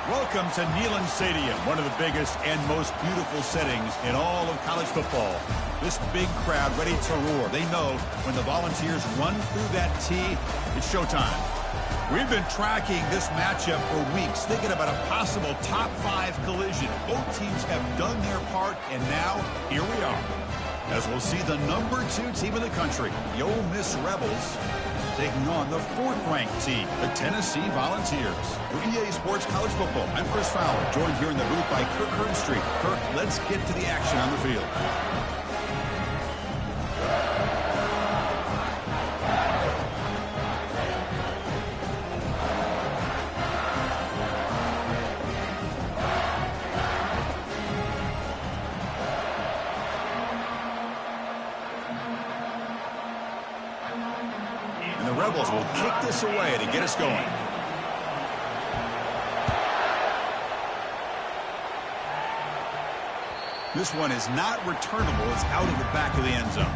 Welcome to Neyland Stadium, one of the biggest and most beautiful settings in all of college football. This big crowd ready to roar. They know when the Volunteers run through that tee, it's showtime. We've been tracking this matchup for weeks, thinking about a possible top 5 collision. Both teams have done their part, and now here we are. As we'll see the number 2 team in the country, the Ole Miss Rebels, taking on the 4th-ranked team, the Tennessee Volunteers. For EA Sports College Football, I'm Chris Fowler, joined here in the booth by Kirk Herbstreit. Kirk, let's get to the action on the field. The Rebels will kick this away to get us going. This one is not returnable. It's out of the back of the end zone.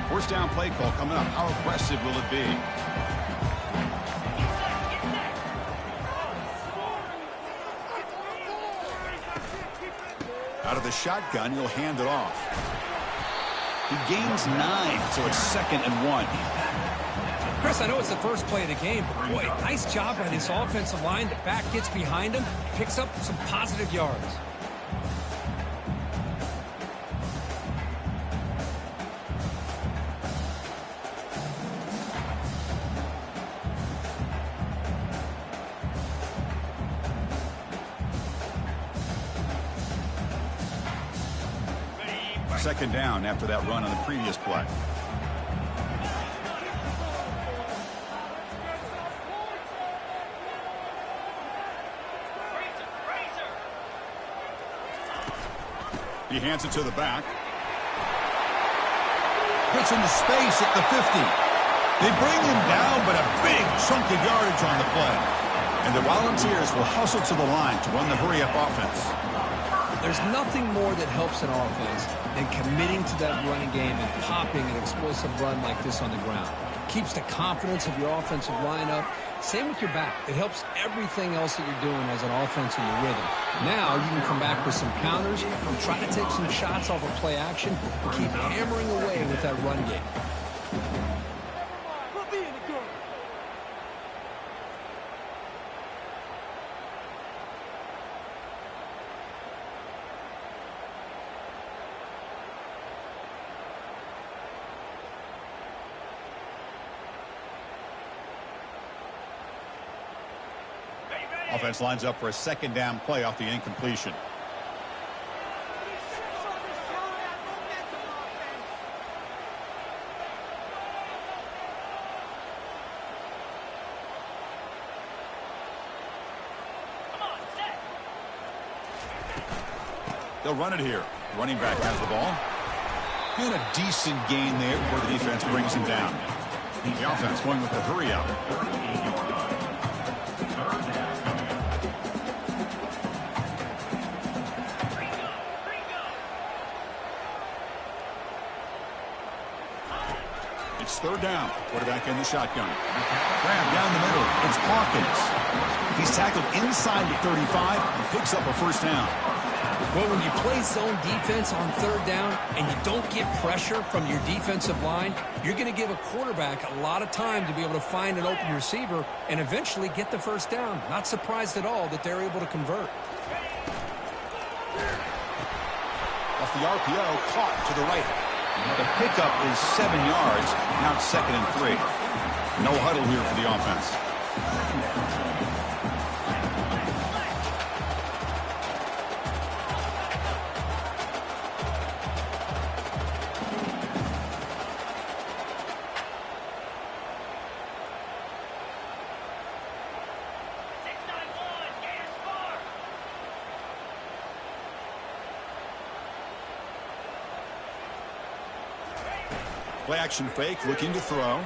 First down play call coming up. How aggressive will it be? Out of the shotgun, he'll hand it off. He gains 9, so it's 2nd and 1. Chris, I know it's the first play of the game, but boy, nice job by this offensive line. The back gets behind him, picks up some positive yards. Second down after that run on the previous play. He hands it to the back. Gets into space at the 50. They bring him down, but a big chunk of yardage on the play. And the Volunteers will hustle to the line to run the hurry-up offense. There's nothing more that helps an offense than committing to that running game and popping an explosive run like this on the ground. Keeps the confidence of your offensive line up. Same with your back. It helps everything else that you're doing as an offense in your rhythm. Now you can come back with some counters and try to take some shots off of play action and keep hammering away with that run game. Offense lines up for a second down play off the incompletion. They'll run it here. Running back has the ball. And a decent gain there before the defense brings him down. The offense going with the hurry up. It's third down. Quarterback in the shotgun. Grab down the middle. It's Hawkins. He's tackled inside the 35 and picks up a first down. Well, when you play zone defense on third down and you don't get pressure from your defensive line, you're going to give a quarterback a lot of time to be able to find an open receiver and eventually get the first down. Not surprised at all that they're able to convert. Off the RPO, caught to the right. The pickup is 7 yards. Now it's 2nd and 3. No huddle here for the offense. Play action fake, looking to throw.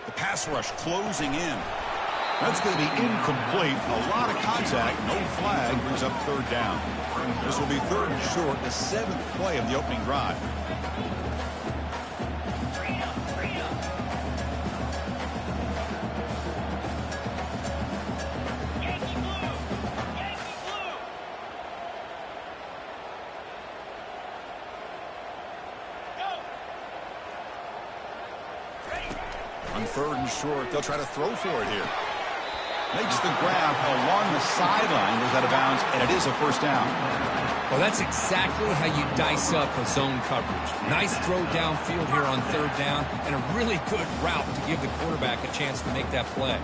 The pass rush closing in. That's going to be incomplete. A lot of contact. No flag. Brings up third down. This will be third and short, the 7th play of the opening drive. On third and short, they'll try to throw for it here. Makes the grab along the sideline, goes out of bounds, and it is a first down. Well, that's exactly how you dice up a zone coverage. Nice throw downfield here on third down, and a really good route to give the quarterback a chance to make that play.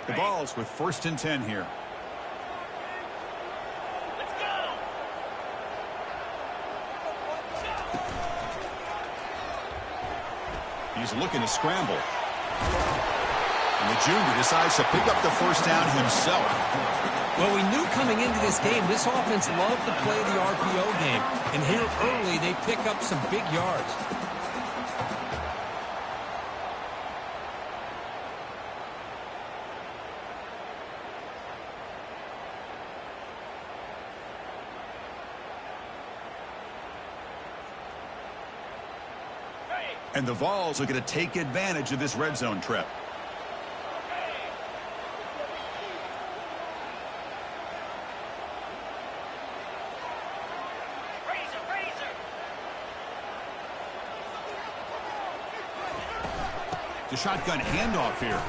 The ball's with 1st and 10 here. He's looking to scramble. And the junior decides to pick up the first down himself. Well, we knew coming into this game, this offense loved to play the RPO game. And here early, they pick up some big yards. And the Vols are going to take advantage of this red zone trip. The shotgun handoff here.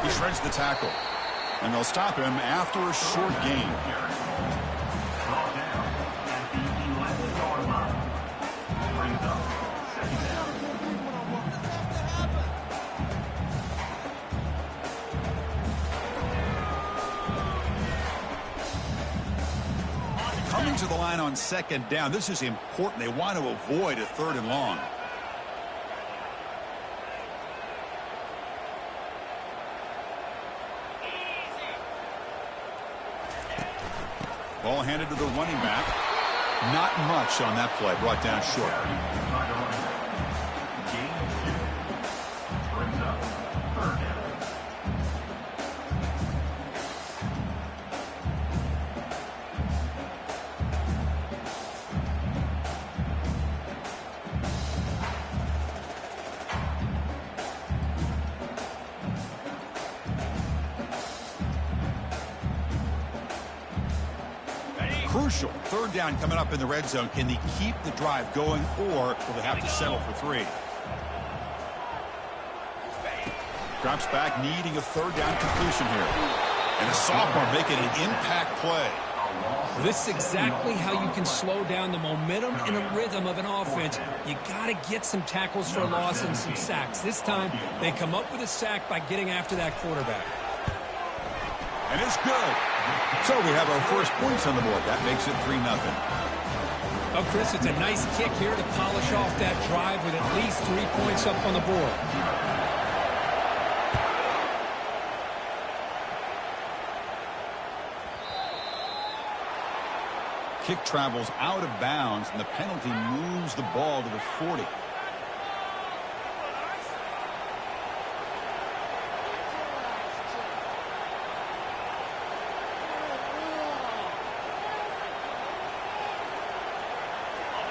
He shreds the tackle. And they'll stop him after a short gain. Coming to the line on 2nd down. This is important. They want to avoid a 3rd and long. Ball handed to the running back. Not much on that play. Brought down short. Crucial. 3rd down coming up in the red zone. Can they keep the drive going, or will they have to settle for 3? Drops back, needing a 3rd down completion here. And a sophomore making an impact play. This is exactly how you can slow down the momentum and the rhythm of an offense. You got to get some tackles for a loss and some sacks. This time, they come up with a sack by getting after that quarterback. And it's good. So we have our first points on the board. That makes it 3-0. Oh, Chris, it's a nice kick here to polish off that drive with at least 3 points up on the board. Kick travels out of bounds, and the penalty moves the ball to the 40.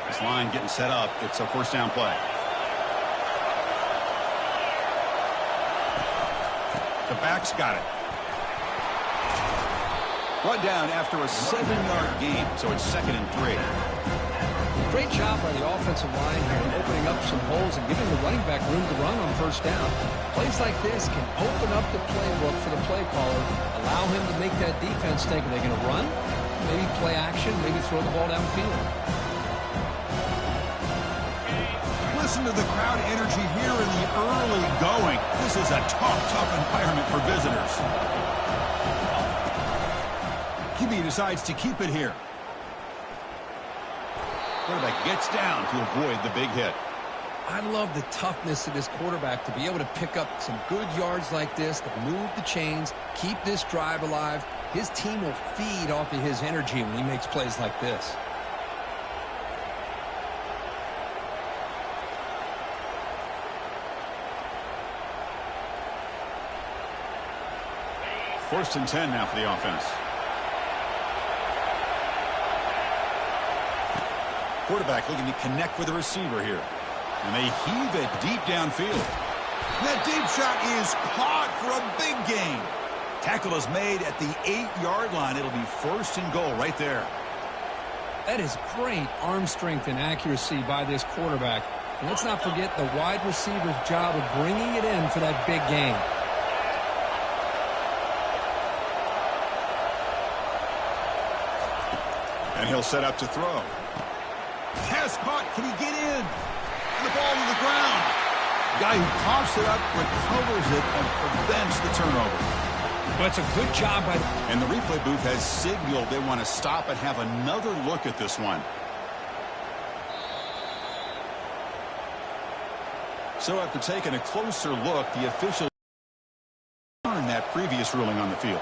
This line getting set up. It's a first down play. The back's got it. Brought down after a 7-yard gain, so it's 2nd and 3. Great job by the offensive line here, opening up some holes and giving the running back room to run on first down. Plays like this can open up the playbook for the play caller, allow him to make that defense think, are they going to run? Maybe play action, maybe throw the ball downfield. Listen to the crowd energy here in the early going. This is a tough environment for visitors. QB decides to keep it here. Quarterback gets down to avoid the big hit. I love the toughness of this quarterback to be able to pick up some good yards like this, to move the chains, keep this drive alive. His team will feed off of his energy when he makes plays like this. First and 10 now for the offense. Quarterback looking to connect with the receiver here. And they heave it deep downfield. That deep shot is caught for a big gain. Tackle is made at the 8-yard line. It'll be first and goal right there. That is great arm strength and accuracy by this quarterback. And let's not forget the wide receiver's job of bringing it in for that big gain. And he'll set up to throw. Pass caught. Can he get in? And the ball to the ground. Guy who coughs it up, recovers it, and prevents the turnover. Well, it's a good job by... And the replay booth has signaled they want to stop and have another look at this one. So after taking a closer look, the official turned that previous ruling on the field.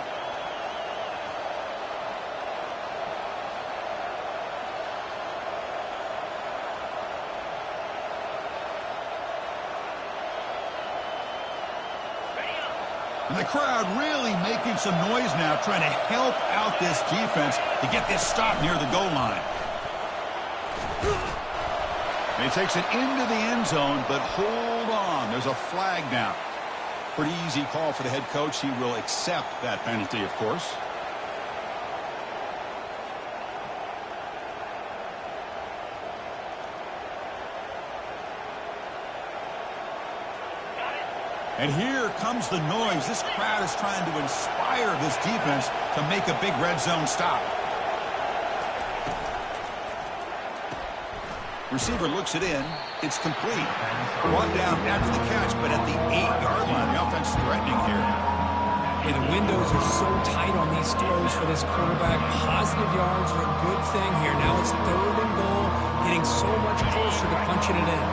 And the crowd really making some noise now, trying to help out this defense to get this stop near the goal line. And he takes it into the end zone, but hold on. There's a flag now. Pretty easy call for the head coach. He will accept that penalty, of course. And here comes the noise. This crowd is trying to inspire this defense to make a big red zone stop. Receiver looks it in. It's complete. Brought down after the catch, but at the 8-yard line, the offense threatening here. Hey, the windows are so tight on these throws for this quarterback. Positive yards are a good thing here. Now it's third and goal, getting so much closer to punching it in.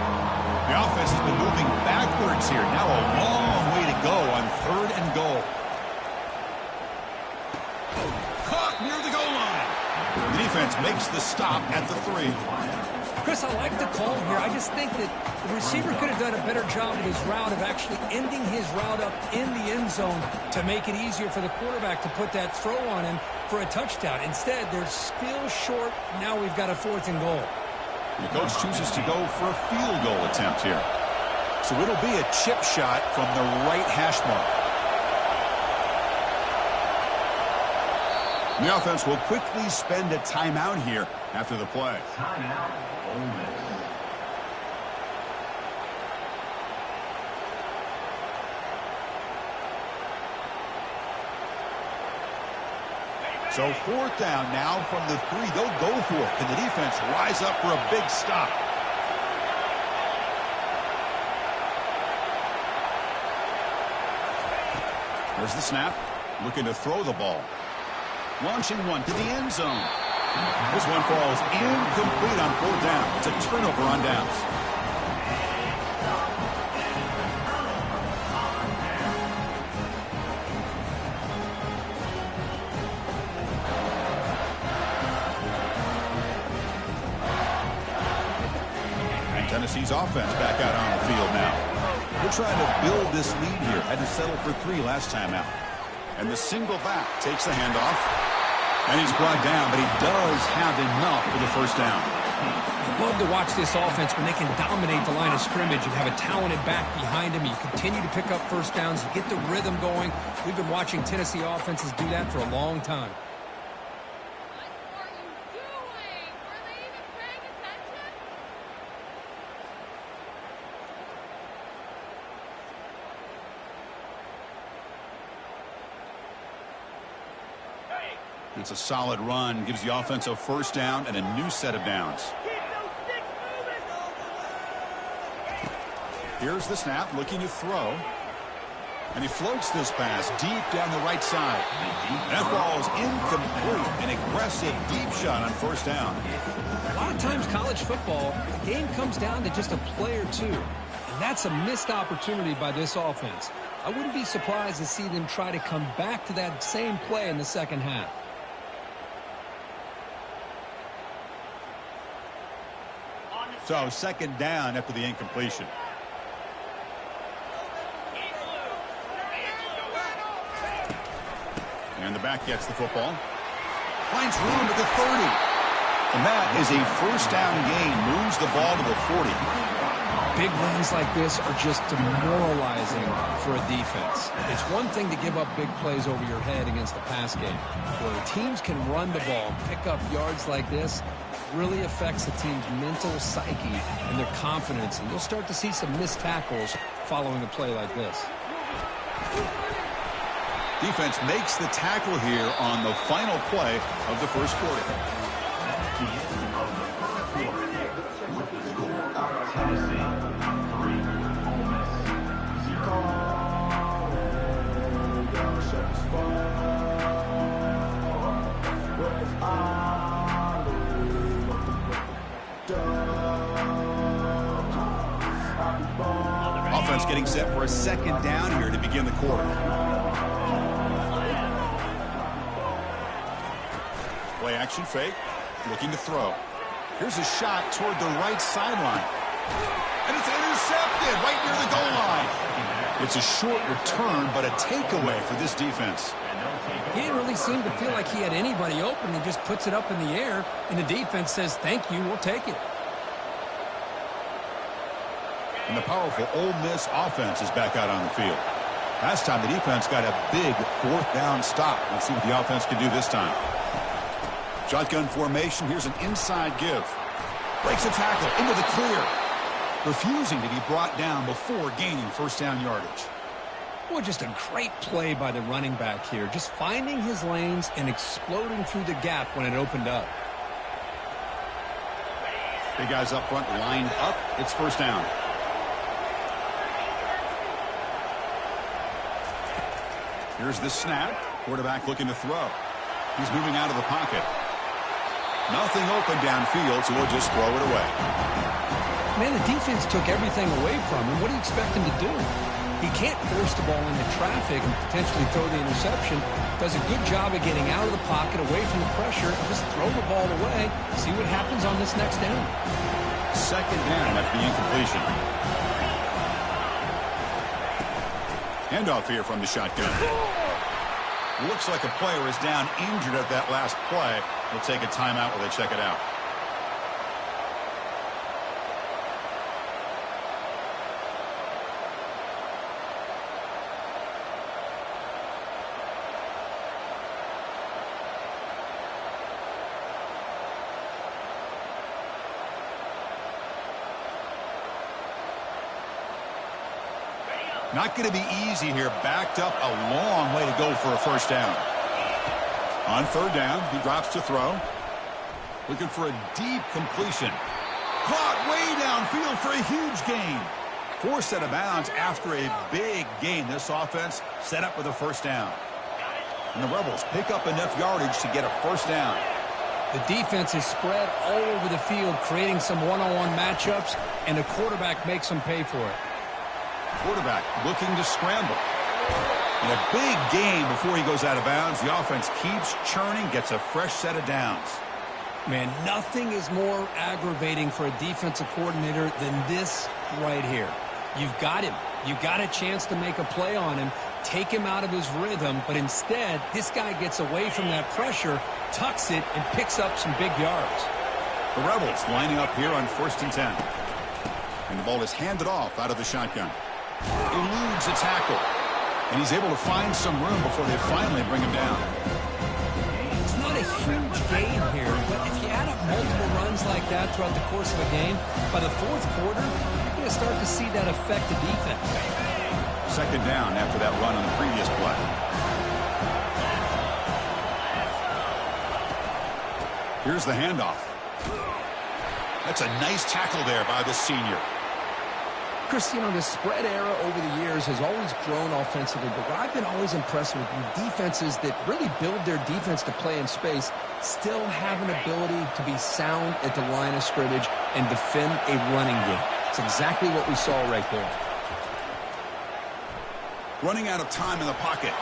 The offense has been moving backwards here. Now a long way to go on third and goal. Caught near the goal line. The defense makes the stop at the 3. Chris, I like the call here. I just think that the receiver could have done a better job of his route of actually ending his route up in the end zone to make it easier for the quarterback to put that throw on him for a touchdown. Instead, they're still short. Now we've got a 4th and goal. The coach chooses to go for a field goal attempt here. So it'll be a chip shot from the right hash mark. The offense will quickly spend a timeout here after the play. Timeout, Ole Miss. So 4th down now from the 3. They'll go for it. Can the defense rise up for a big stop? There's the snap. Looking to throw the ball. Launching one to the end zone. This one falls incomplete on 4th down. It's a turnover on downs. Tennessee's offense back out on the field now. We're trying to build this lead here. Had to settle for 3 last time out. And the single back takes the handoff. And he's brought down, but he does have enough for the 1st down. Love to watch this offense when they can dominate the line of scrimmage and have a talented back behind him. You continue to pick up 1st downs, you get the rhythm going. We've been watching Tennessee offenses do that for a long time. It's a solid run, gives the offense a 1st down and a new set of downs. Here's the snap, looking to throw. And he floats this pass deep down the right side. That falls incomplete. An aggressive deep shot on 1st down. A lot of times college football, the game comes down to just a play or two. And that's a missed opportunity by this offense. I wouldn't be surprised to see them try to come back to that same play in the second half. So 2nd down after the incompletion. And the back gets the football. Finds room at the 30. And that is a first down gain. Moves the ball to the 40. Big runs like this are just demoralizing for a defense. It's one thing to give up big plays over your head against the pass game. Where teams can run the ball and pick up yards like this, really affects the team's mental psyche and their confidence. And you'll start to see some missed tackles following a play like this. Defense makes the tackle here on the final play of the first quarter. Tennessee 3, Ole Miss 0. Offense getting set for a second down here to begin the quarter. Play action fake, looking to throw. Here's a shot toward the right sideline. And it's intercepted right near the goal line. It's a short return, but a takeaway for this defense. He didn't really seem to feel like he had anybody open. He just puts it up in the air, and the defense says, thank you, we'll take it. And the powerful Ole Miss offense is back out on the field. Last time the defense got a big fourth down stop. Let's see what the offense can do this time. Shotgun formation. Here's an inside give. Breaks a tackle into the clear. Refusing to be brought down before gaining first down yardage. Boy, just a great play by the running back here. Just finding his lanes and exploding through the gap when it opened up. Big guys up front lined up. It's first down. Here's the snap. Quarterback looking to throw. He's moving out of the pocket. Nothing open downfield, so we'll just throw it away. Man, the defense took everything away from him. What do you expect him to do? He can't force the ball into traffic and potentially throw the interception. Does a good job of getting out of the pocket, away from the pressure, and just throw the ball away. See what happens on this next down. Second down after the incompletion. Handoff here from the shotgun. Looks like a player is down injured at that last play. We'll take a timeout while they check it out. Not going to be easy here. Backed up a long way to go for a first down. On third down, he drops to throw. Looking for a deep completion. Caught way downfield for a huge gain. Forced out of bounds after a big gain. This offense set up with a first down. And the Rebels pick up enough yardage to get a first down. The defense is spread all over the field, creating some one-on-one matchups, and the quarterback makes them pay for it. Quarterback looking to scramble. And a big gain before he goes out of bounds. The offense keeps churning, gets a fresh set of downs. Man, nothing is more aggravating for a defensive coordinator than this right here. You've got him. You've got a chance to make a play on him, take him out of his rhythm, but instead, this guy gets away from that pressure, tucks it, and picks up some big yards. The Rebels lining up here on 1st and 10. And the ball is handed off out of the shotgun. Eludes a tackle. And he's able to find some room before they finally bring him down. It's not a huge gain here, but if you add up multiple runs like that throughout the course of a game, by the fourth quarter, you're going to start to see that affect the defense. Second down after that run on the previous play. Here's the handoff. That's a nice tackle there by the senior. Chris, you know, the spread era over the years has always grown offensively, but what I've been always impressed with defenses that really build their defense to play in space still have an ability to be sound at the line of scrimmage and defend a running game. It's exactly what we saw right there. Running out of time in the pocket.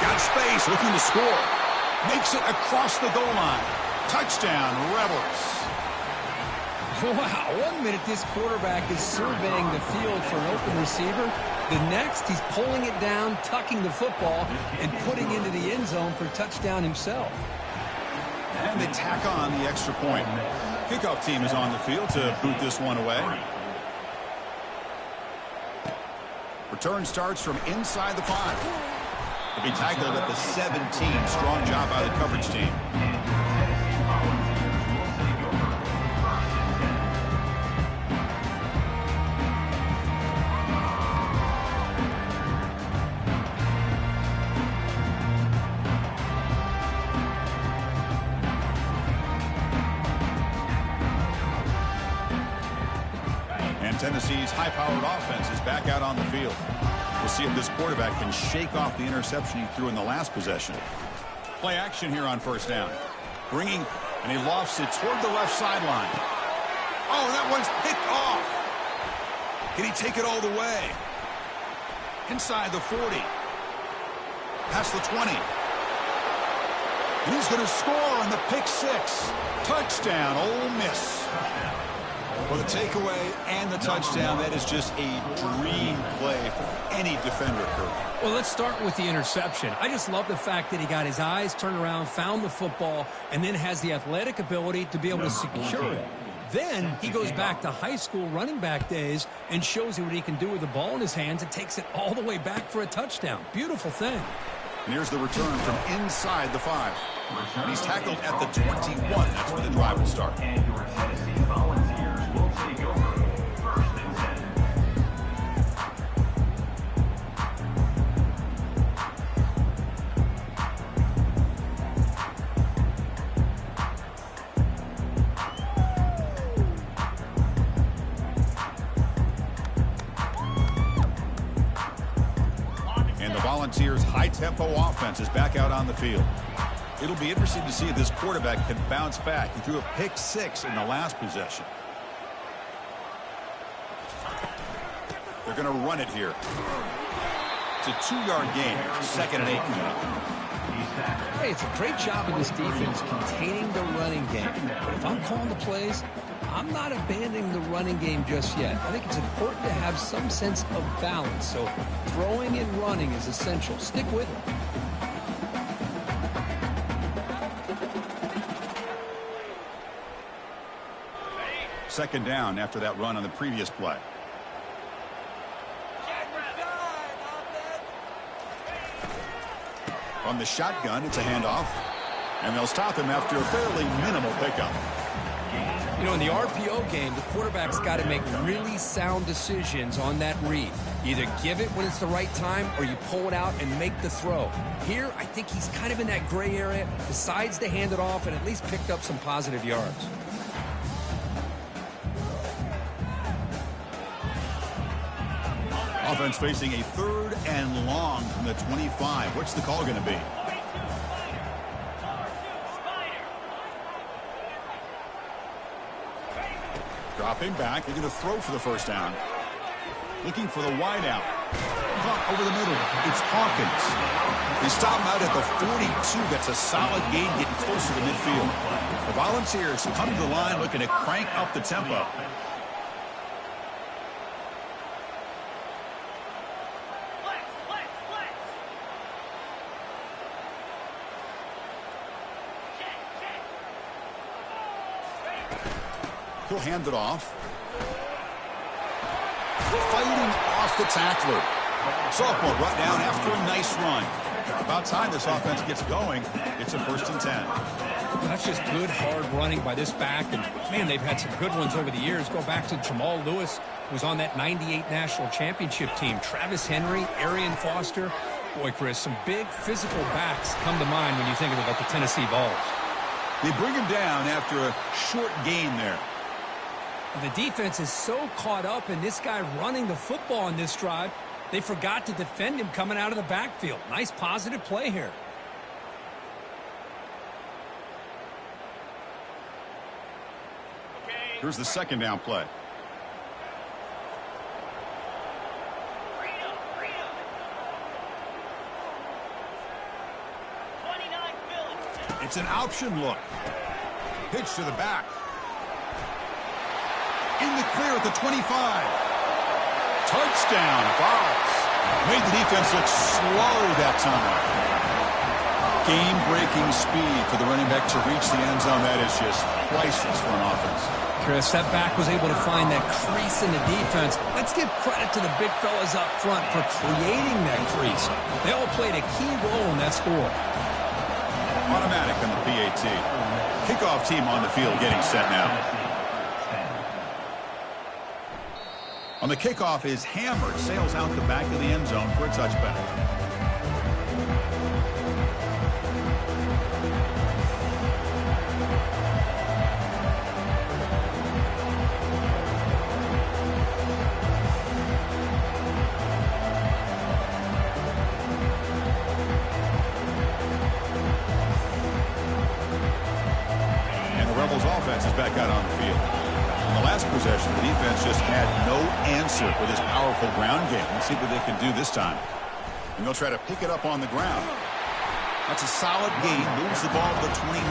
Got space, looking to score. Makes it across the goal line. Touchdown, Rebels. Wow, 1 minute this quarterback is surveying the field for an open receiver. The next, he's pulling it down, tucking the football, and putting into the end zone for a touchdown himself. And they tack on the extra point. Kickoff team is on the field to boot this one away. Return starts from inside the 5. He'll be tackled at the 17. Strong job by the coverage team. Tennessee's high-powered offense is back out on the field. We'll see if this quarterback can shake off the interception he threw in the last possession. Play action here on first down. And he lofts it toward the left sideline. Oh, that one's picked off. Can he take it all the way? Inside the 40. Past the 20. And he's going to score on the pick 6. Touchdown, Ole Miss. Well, the takeaway and the touchdown, that is just a dream play for any defender, Kurt. Well, let's start with the interception. I just love the fact that he got his eyes turned around, found the football, and then has the athletic ability to be able to secure it. Then he goes back to high school running back days and shows you what he can do with the ball in his hands and takes it all the way back for a touchdown. Beautiful thing. And here's the return from inside the 5. And he's tackled at the 21. That's where the drive will start. And your Tennessee Volunteers will take over 1st and 10. And the Volunteers' high-tempo offense is back out on the field. It'll be interesting to see if this quarterback can bounce back. He threw a pick 6 in the last possession. They're going to run it here. It's a 2-yard gain. 2nd and 8 coming up. Hey, it's a great job of this defense containing the running game. But if I'm calling the plays, I'm not abandoning the running game just yet. I think it's important to have some sense of balance. So throwing and running is essential. Stick with it. Second down after that run on the previous play. From the shotgun, it's a handoff. And they'll stop him after a fairly minimal pickup. You know, in the RPO game, the quarterback's got to make really sound decisions on that read. Either give it when it's the right time or you pull it out and make the throw. Here, I think he's kind of in that gray area, decides to hand it off and at least picked up some positive yards. Offense facing a 3rd and long from the 25. What's the call going to be? Dropping back. They're going to throw for the first down. Looking for the wide out. Caught over the middle. It's Hawkins. They stop him out at the 42. That's a solid gain getting closer to midfield. The Volunteers come to the line looking to crank up the tempo. He'll hand it off. Fighting off the tackler. Sophomore brought down after a nice run. About time this offense gets going. It's a 1st and 10. Well, that's just good, hard running by this back. And, man, they've had some good ones over the years. Go back to Jamal Lewis, who was on that 98 national championship team. Travis Henry, Arian Foster. Boy, Chris, some big physical backs come to mind when you think about the Tennessee Vols. They bring him down after a short gain there. The defense is so caught up in this guy running the football on this drive, they forgot to defend him coming out of the backfield. Nice positive play here. Here's the 2nd down play. It's an option look. Pitch to the back. In the clear at the 25. Touchdown, Vols. Made the defense look slow that time. Game-breaking speed for the running back to reach the end zone. That is just priceless for an offense. Chris, that back was able to find that crease in the defense. Let's give credit to the big fellas up front for creating that crease. They all played a key role in that score. Automatic on the PAT. Kickoff team on the field getting set now. On the kickoff is hammered. Sails out the back of the end zone for a touchback. Offense is back out on the field. On the last possession, the defense just had no answer for this powerful ground game. Let's see what they can do this time. And they'll try to pick it up on the ground. That's a solid gain. Moves the ball to the 29.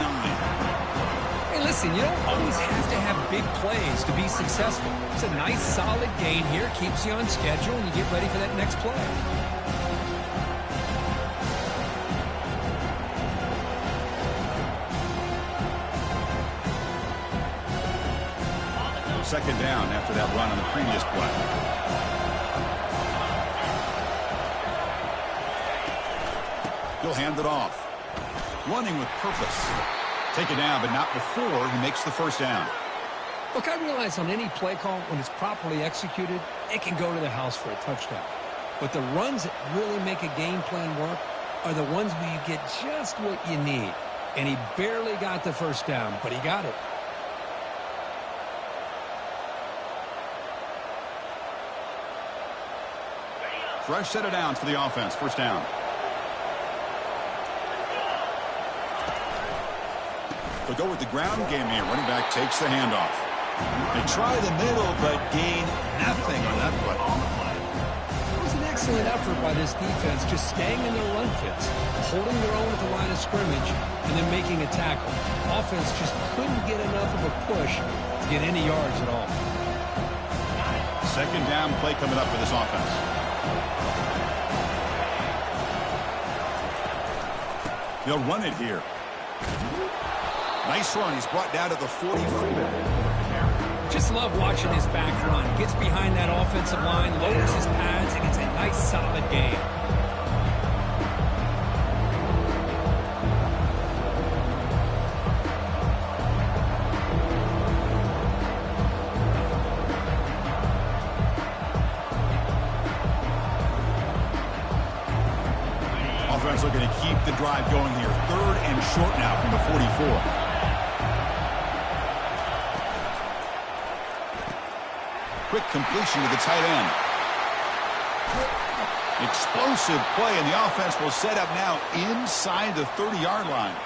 Hey, listen, you don't always have to have big plays to be successful. It's a nice, solid gain here. Keeps you on schedule, and you get ready for that next play. Second down after that run on the previous play. He'll hand it off. Running with purpose. Take it down, but not before he makes the first down. Look, I realize on any play call, when it's properly executed, it can go to the house for a touchdown. But the runs that really make a game plan work are the ones where you get just what you need. And he barely got the first down, but he got it. Fresh set of downs for the offense. First down. They'll go with the ground game here. Running back takes the handoff. They try the middle, but gain nothing on that play. It was an excellent effort by this defense, just staying in their run fits, holding their own at the line of scrimmage, and then making a tackle. Offense just couldn't get enough of a push to get any yards at all. Second down play coming up for this offense. They'll run it here. Nice run. He's brought down to the 44. Just love watching his back run. Gets behind that offensive line, lowers his pads, and gets a nice, solid gain. Offense looking to keep the drive going here. Third and short now from the 44. Quick completion to the tight end. Explosive play, and the offense will set up now inside the 30-yard line.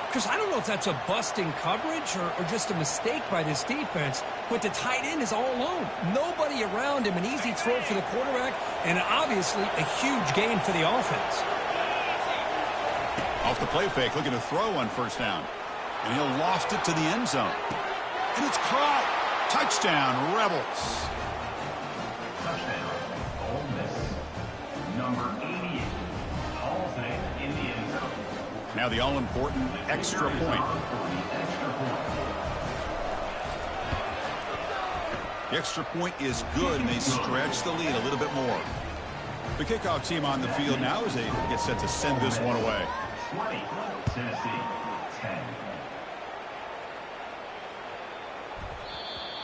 Chris, I don't know if that's a busting coverage or just a mistake by this defense, but the tight end is all alone. Nobody around him, an easy throw for the quarterback, and obviously a huge gain for the offense. Off the play fake, looking to throw on first down. And he'll loft it to the end zone. And it's caught. Touchdown, Rebels. Touchdown, Ole Miss. Number 88. Hall's name in the end zone. Now the all-important extra point. The extra point is good, and they stretch the lead a little bit more. The kickoff team on the field now as they get set to send this one away. 20, Tennessee, 10.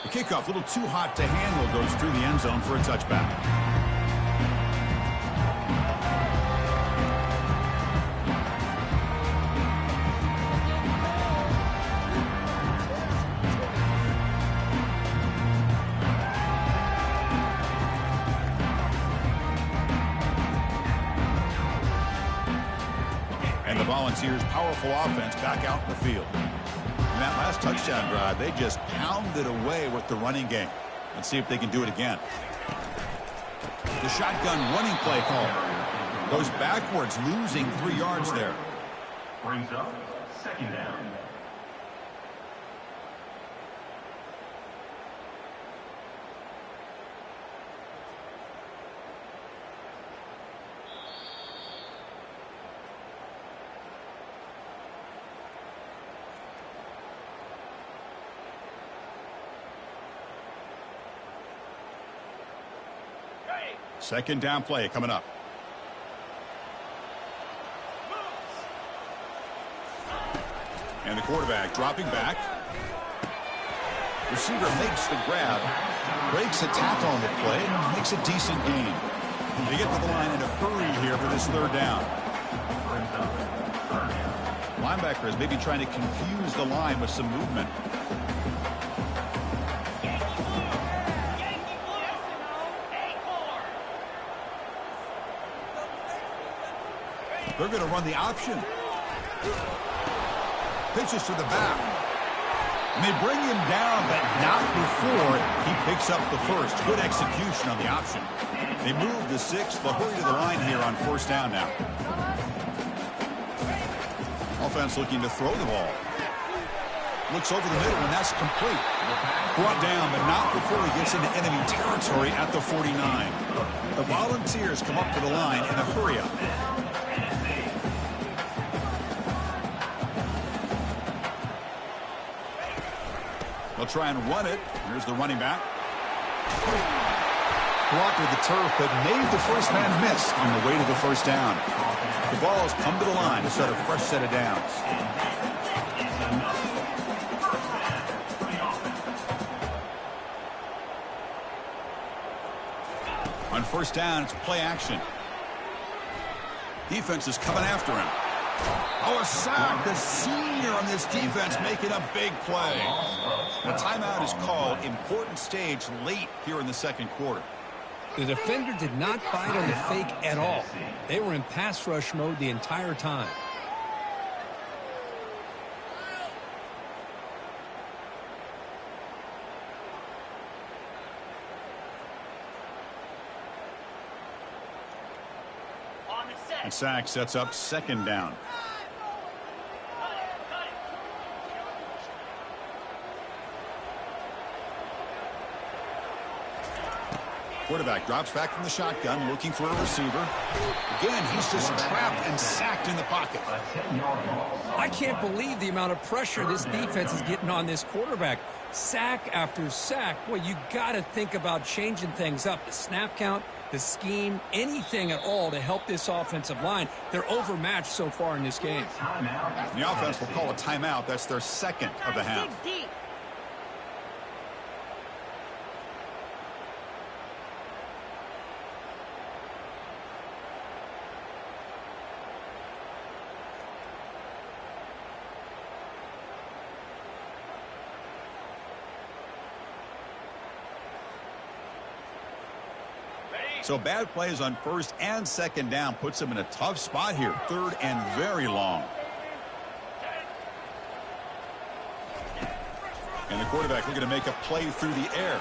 The kickoff, a little too hot to handle, goes through the end zone for a touchback. And the Volunteers' powerful offense back out in the field. In that last touchdown drive, they just pounded away with the running game. Let's see if they can do it again. The shotgun running play call goes backwards, losing 3 yards there. Brings up second down. Second down play coming up. And the quarterback dropping back. Receiver makes the grab, breaks a tackle on the play, makes a decent gain. They get to the line in a hurry here for this third down. Linebacker is maybe trying to confuse the line with some movement. They're going to run the option. Pitches to the back. And they bring him down, but not before he picks up the first. Good execution on the option. They move the 6th. They'll hurry to the line here on first down now. Offense looking to throw the ball. Looks over the middle, and that's complete. Brought down, but not before he gets into enemy territory at the 49. The Volunteers come up to the line in a hurry-up. They'll try and run it. Here's the running back. Blocked with the turf, but made the first man miss on the way to the first down. The ball has come to the line to start a fresh set of downs. On first down, it's play action. Defense is coming after him. Oh, a sack. The senior on this defense making a big play. The timeout is called. Important stage late here in the second quarter. The defender did not bite on the fake at all. They were in pass rush mode the entire time. And sack sets up second down. Quarterback drops back from the shotgun, looking for a receiver. Again, he's just trapped and sacked in the pocket. I can't believe the amount of pressure this defense is getting on this quarterback. Sack after sack. Boy, you got to think about changing things up. The snap count, the scheme, anything at all to help this offensive line. They're overmatched so far in this game. The offense will call a timeout. That's their second of the half. So bad plays on first and second down puts them in a tough spot here. Third and very long. And the quarterback looking to make a play through the air.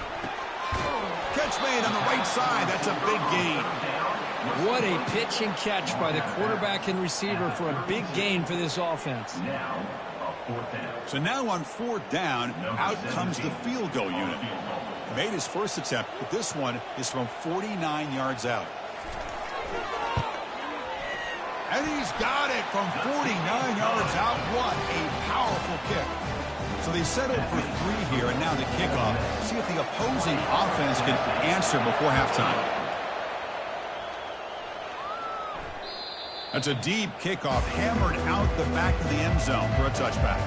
Catch made on the right side. That's a big gain. What a pitch and catch by the quarterback and receiver for a big gain for this offense. So now on fourth down, out comes the field goal unit. Made his first attempt, but this one is from 49 yards out. And he's got it from 49 yards out. What a powerful kick. So they settled for 3 here, and now the kickoff. See if the opposing offense can answer before halftime. That's a deep kickoff, hammered out the back of the end zone for a touchback.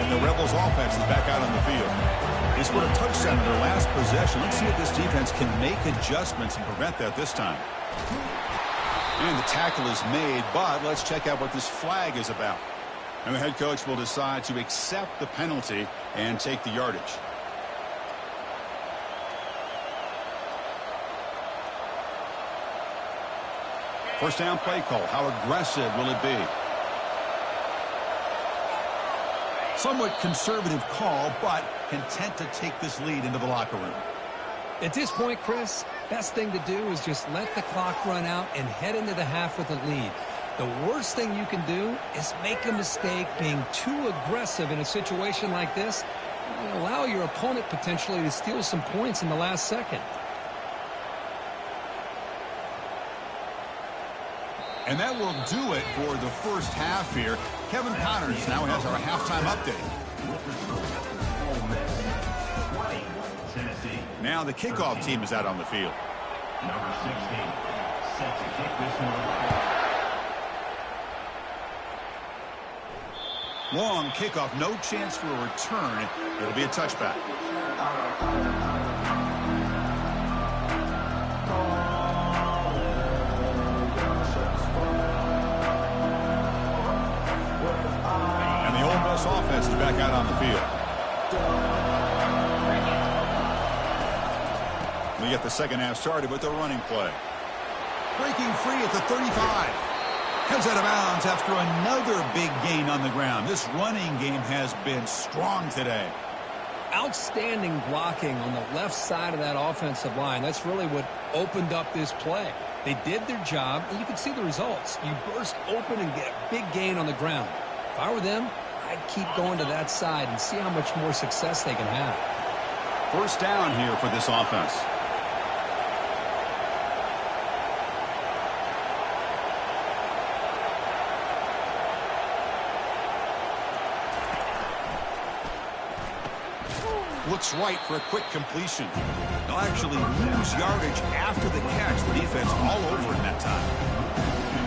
The Rebels offense is back out on the field. They scored a touchdown in their last possession. Let's see if this defense can make adjustments and prevent that this time. And the tackle is made, but let's check out what this flag is about. And the head coach will decide to accept the penalty and take the yardage. First down play call. How aggressive will it be? Somewhat conservative call, but content to take this lead into the locker room. At this point, Chris, best thing to do is just let the clock run out and head into the half with a lead. The worst thing you can do is make a mistake being too aggressive in a situation like this and allow your opponent potentially to steal some points in the last second. And that will do it for the first half here. Kevin Connors now has our halftime update. Ole Miss 20, Tennessee. Now the kickoff team is out on the field. Number 16, set to kick this one. Long kickoff, no chance for a return. It'll be a touchback. And the Ole Miss offense is back out on the field. We get the second half started with the running play. Breaking free at the 35. Comes out of bounds after another big gain on the ground. This running game has been strong today. Outstanding blocking on the left side of that offensive line. That's really what opened up this play. They did their job, and you can see the results. You burst open and get a big gain on the ground. If I were them, I'd keep going to that side and see how much more success they can have. First down here for this offense. Looks right for a quick completion. They'll actually lose yardage after the catch. The defense all over in that time.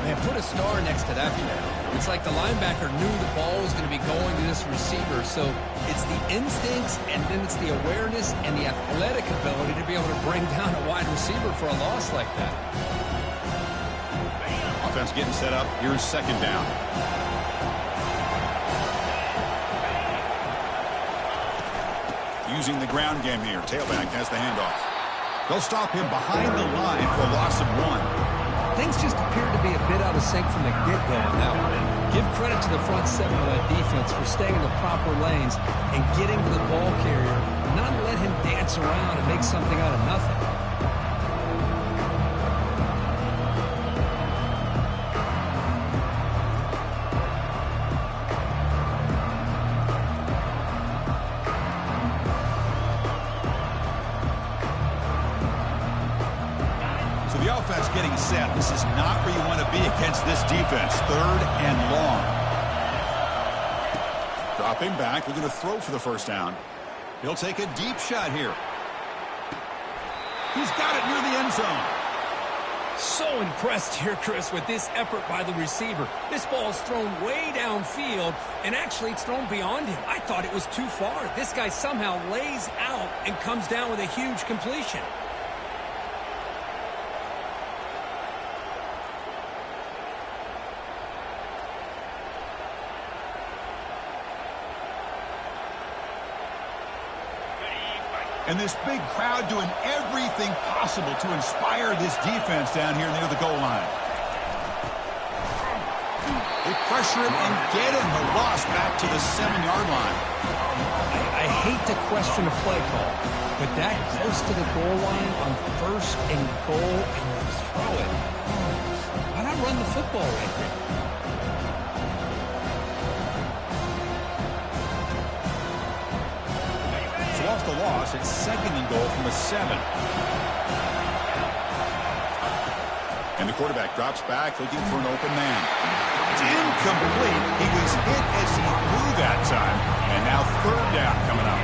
Man, put a star next to that play. It's like the linebacker knew the ball was going to be going to this receiver. So it's the instincts, and then it's the awareness and the athletic ability to be able to bring down a wide receiver for a loss like that. Offense getting set up. Here's second down. Using the ground game here. Tailback has the handoff. They'll stop him behind the line for a loss of 1. Things just appeared to be a bit out of sync from the get-go on that one. Give credit to the front seven of that defense for staying in the proper lanes and getting to the ball carrier, not let him dance around and make something out of nothing. Getting set. This is not where you want to be against this defense. Third and long. Dropping back. We're going to throw for the first down. He'll take a deep shot here. He's got it near the end zone. So impressed here, Chris, with this effort by the receiver. This ball is thrown way downfield, and actually it's thrown beyond him. I thought it was too far. This guy somehow lays out and comes down with a huge completion. And this big crowd doing everything possible to inspire this defense down here near the goal line. They pressure him and get him. The loss back to the 7-yard line. I hate to question a play call, but that close to the goal line on first and goal and you throw it. Why not run the football right there? Off the loss, it's second and goal from the 7. And the quarterback drops back looking for an open man. It's incomplete. He was hit as he threw that time. And now third down coming up.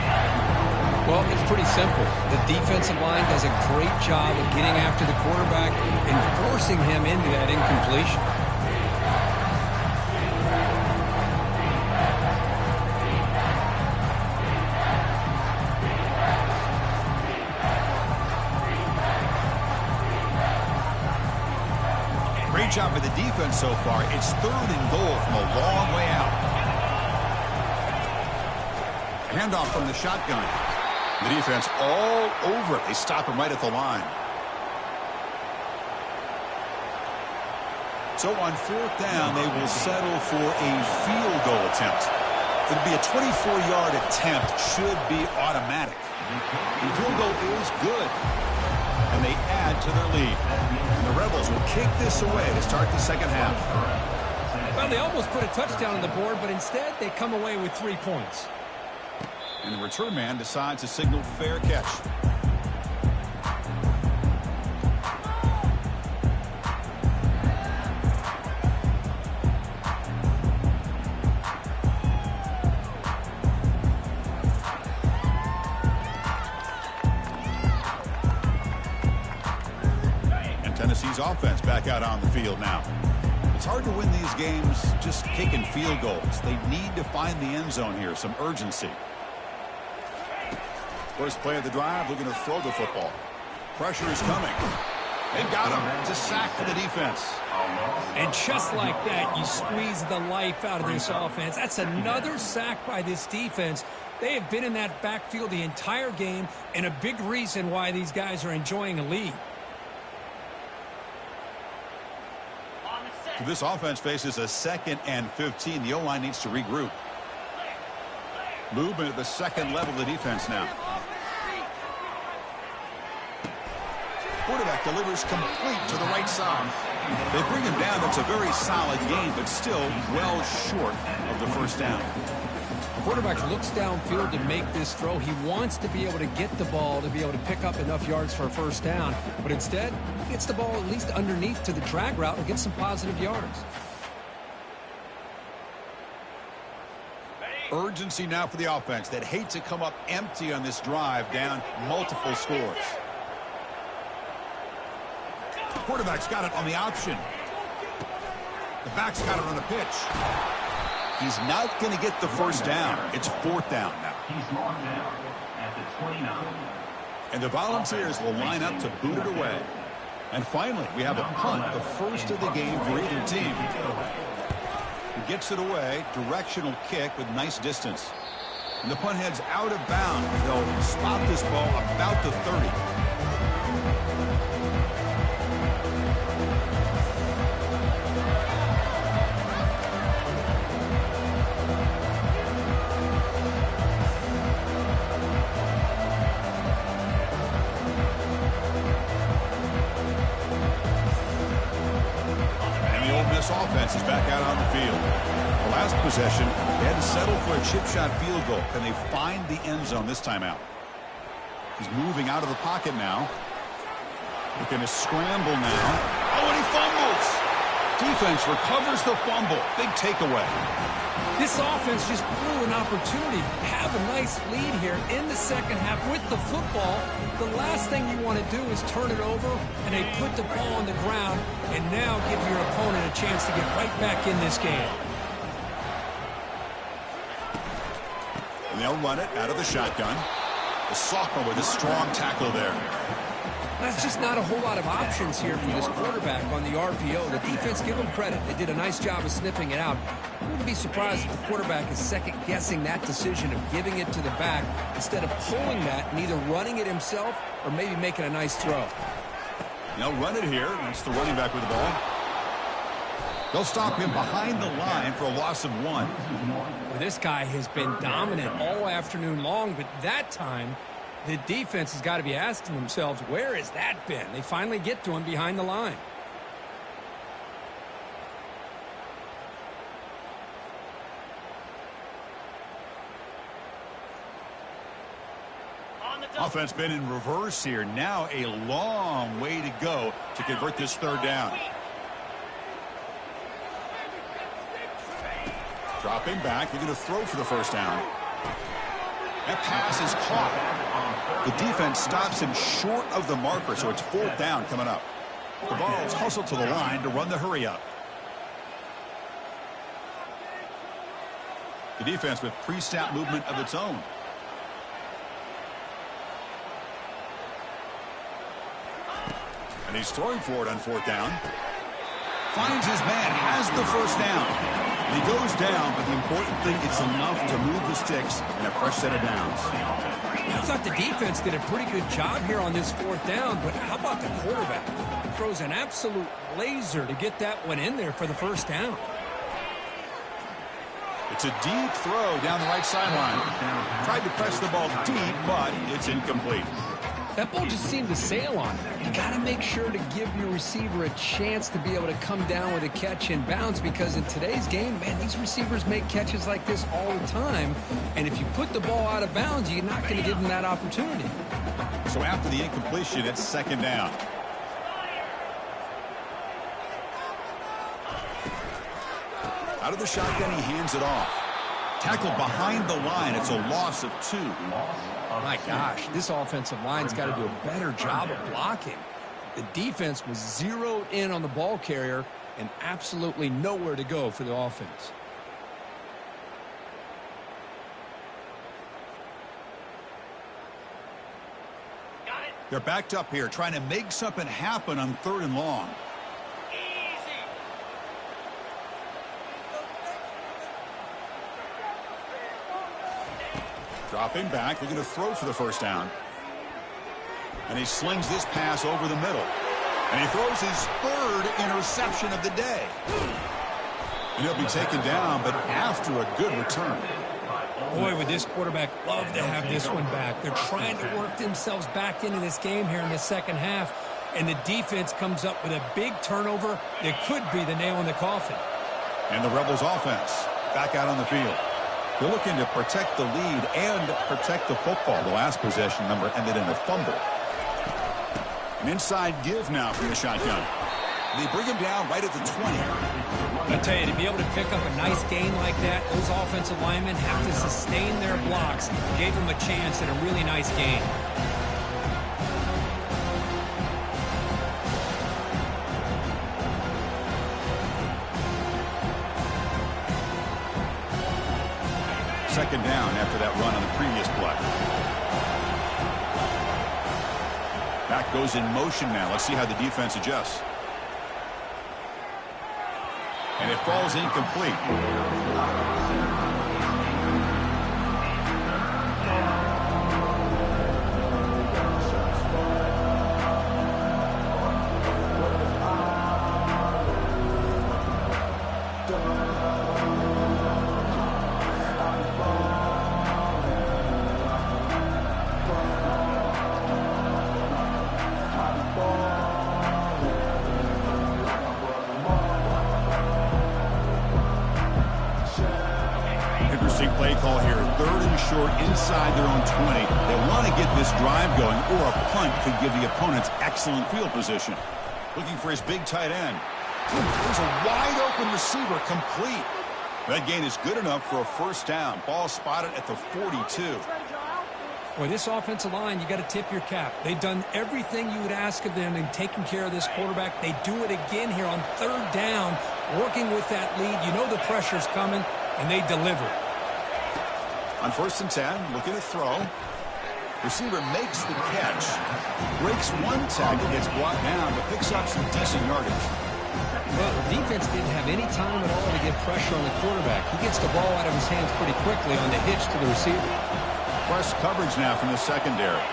Well, it's pretty simple. The defensive line does a great job of getting after the quarterback and forcing him into that incompletion. Great job by the defense so far. It's third and goal from a long way out. Handoff from the shotgun. The defense all over it. They stop him right at the line. So on fourth down, they will settle for a field goal attempt. It'll be a 24-yard attempt. Should be automatic. The field goal is good. And they add to their lead. And the Rebels will kick this away to start the second half. Well, they almost put a touchdown on the board, but instead they come away with 3 points. And the return man decides to signal fair catch. offense back out on the field now. It's hard to win these games just kicking field goals. They need to find the end zone here, some urgency. First play of the drive, looking to throw the football. Pressure is coming. They got him. It's a sack for the defense. And just like that, you squeeze the life out of this offense. That's another sack by this defense. They have been in that backfield the entire game, and a big reason why these guys are enjoying a lead. So this offense faces a 2nd and 15. The O-line needs to regroup. Movement at the second level of the defense now. Quarterback delivers complete to the right side. They bring him down. That's a very solid game, but still well short of the first down. The quarterback looks downfield to make this throw. He wants to be able to get the ball to be able to pick up enough yards for a first down, but instead he gets the ball at least underneath to the drag route and gets some positive yards. Urgency now for the offense that hate to come up empty on this drive, down multiple scores. The quarterback's got it on the option. The back's got it on the pitch. He's not going to get the first down. It's 4th down now. He's marked down at the 29. And the Volunteers will line up to boot it away. And finally, we have a punt, the first of the game for either team. He gets it away, directional kick with nice distance. And the punt heads out of bounds. They'll spot this ball about the 30. Offense is back out on the field. The last possession, they had to settle for a chip shot field goal. Can they find the end zone this time out? He's moving out of the pocket now. Looking to scramble now. Oh, and he fumbles. Defense recovers the fumble. Big takeaway. This offense just blew an opportunity to have a nice lead here in the second half with the football. The last thing you want to do is turn it over, and they put the ball on the ground and now give your opponent a chance to get right back in this game. And they'll run it out of the shotgun. The sophomore with a strong tackle there. That's just not a whole lot of options here for this quarterback on the RPO. The defense, give them credit. They did a nice job of sniffing it out. I wouldn't be surprised if the quarterback is second-guessing that decision of giving it to the back instead of pulling that and either running it himself or maybe making a nice throw. They'll run it here. That's the running back with the ball. They'll stop him behind the line for a loss of 1. Well, this guy has been dominant all afternoon long, but that time the defense has got to be asking themselves, where has that been? They finally get to him behind the line. Offense been in reverse here. Now a long way to go to convert this 3rd down. Dropping back. They're going to throw for the first down. That pass is caught. The defense stops him short of the marker, so it's 4th down coming up. The Vols hustle to the line to run the hurry up. The defense with pre-snap movement of its own. And he's throwing for it on 4th down. Finds his man, has the first down. And he goes down, but the important thing, it's enough to move the sticks and a fresh set of downs. I thought the defense did a pretty good job here on this 4th down, but how about the quarterback? He throws an absolute laser to get that one in there for the first down. It's a deep throw down the right sideline. Tried to press the ball deep, but it's incomplete. That ball just seemed to sail on it. You got to make sure to give your receiver a chance to be able to come down with a catch and bounce, because in today's game, man, these receivers make catches like this all the time. And if you put the ball out of bounds, you're not going to give them that opportunity. So after the incompletion, it's 2nd down. Out of the shotgun, he hands it off. Tackled behind the line. It's a loss of 2. My gosh, this offensive line's got to do a better job of blocking. The defense was zeroed in on the ball carrier and absolutely nowhere to go for the offense. They're backed up here, trying to make something happen on 3rd and long. Dropping back, looking to throw for the first down. And he slings this pass over the middle. And he throws his 3rd interception of the day. And he'll be taken down, but after a good return. Boy, would this quarterback love to have this one back. They're trying to work themselves back into this game here in the second half. And the defense comes up with a big turnover that could be the nail in the coffin. And the Rebels offense back out on the field. They're looking to protect the lead and protect the football. The last possession number ended in a fumble. An inside give now from the shotgun. They bring him down right at the 20. I tell you, to be able to pick up a nice gain like that, those offensive linemen have to sustain their blocks. Gave him a chance at a really nice gain. Second down after that run on the previous play. Back goes in motion now. Let's see how the defense adjusts. And it falls incomplete. Play call here, 3rd and short inside their own 20. They want to get this drive going, or a punt could give the opponents excellent field position. Looking for his big tight end. There's a wide open receiver, complete. That gain is good enough for a first down. Ball spotted at the 42. Boy, this offensive line, you got to tip your cap. They've done everything you would ask of them in taking care of this quarterback. They do it again here on 3rd down, working with that lead. You know the pressure's coming, and they deliver. On 1st and 10, looking to throw. Receiver makes the catch. Breaks one tackle, gets brought down, but picks up some decent yardage. Well, the defense didn't have any time at all to get pressure on the quarterback. He gets the ball out of his hands pretty quickly on the hitch to the receiver. Press coverage now from the secondary.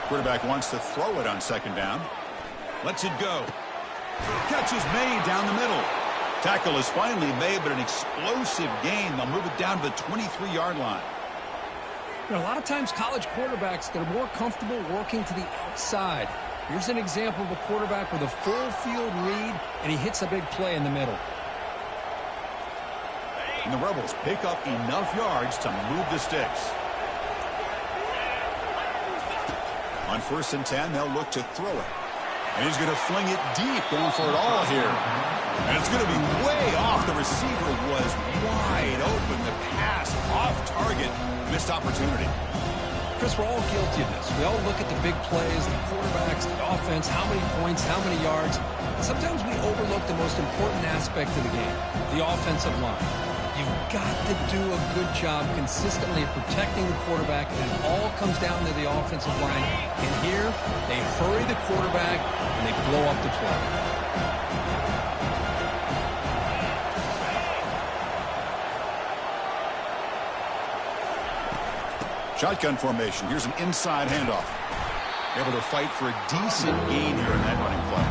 Quarterback wants to throw it on 2nd down. Lets it go. Catch is made down the middle. Tackle is finally made, but an explosive gain. They'll move it down to the 23-yard line. You know, a lot of times college quarterbacks, they're more comfortable working to the outside. Here's an example of a quarterback with a full field read, and he hits a big play in the middle. And the Rebels pick up enough yards to move the sticks. On 1st and 10, they'll look to throw it. And he's going to fling it deep, going for it all here. And it's going to be way off. The receiver was wide open. The pass off target. Missed opportunity. Chris, we're all guilty of this. We all look at the big plays, the quarterbacks, the offense, how many points, how many yards. And sometimes we overlook the most important aspect of the game, the offensive line. You've got to do a good job consistently of protecting the quarterback, and it all comes down to the offensive line. And here, they hurry the quarterback, and they blow up the play. Shotgun formation. Here's an inside handoff. Able to fight for a decent gain here in that running play.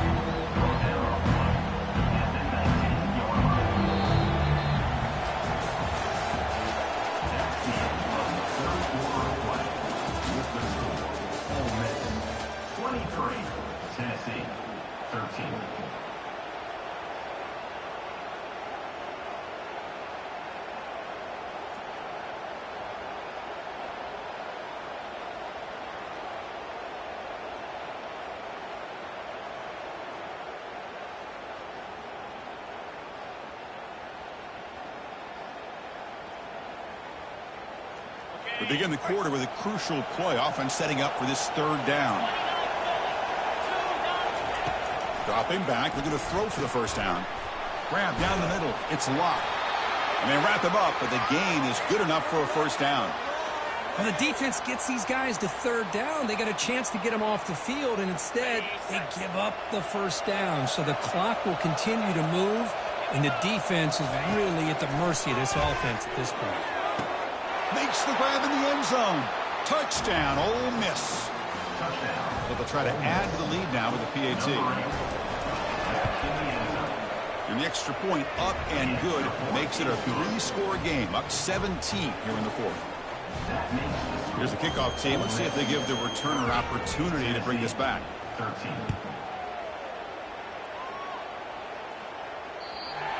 Tennessee, 13. We begin the quarter with a crucial play, offense setting up for this 3rd down. Dropping back, looking to throw for the first down. Grab down the middle. It's locked. And they wrap him up, but the gain is good enough for a first down. Well, the defense gets these guys to third down. They got a chance to get them off the field, and instead they give up the first down. So the clock will continue to move, and the defense is really at the mercy of this offense at this point. Makes the grab in the end zone. Touchdown, Ole Miss. So they'll try to add to the lead now with the PAT. And the extra point up and good makes it a 3-score game, up 17 here in the fourth. Here's the kickoff team. Let's see if they give the returner opportunity to bring this back. 13.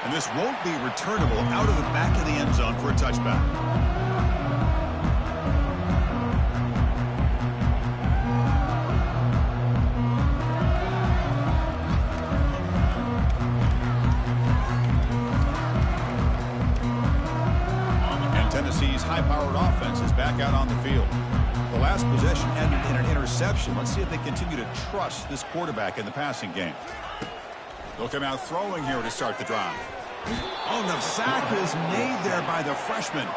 And this won't be returnable out of the back of the end zone for a touchback. Tennessee's high-powered offense is back out on the field. The last possession ended in an interception. Let's see if they continue to trust this quarterback in the passing game. They'll come out throwing here to start the drive. Oh, the sack is made there by the freshman.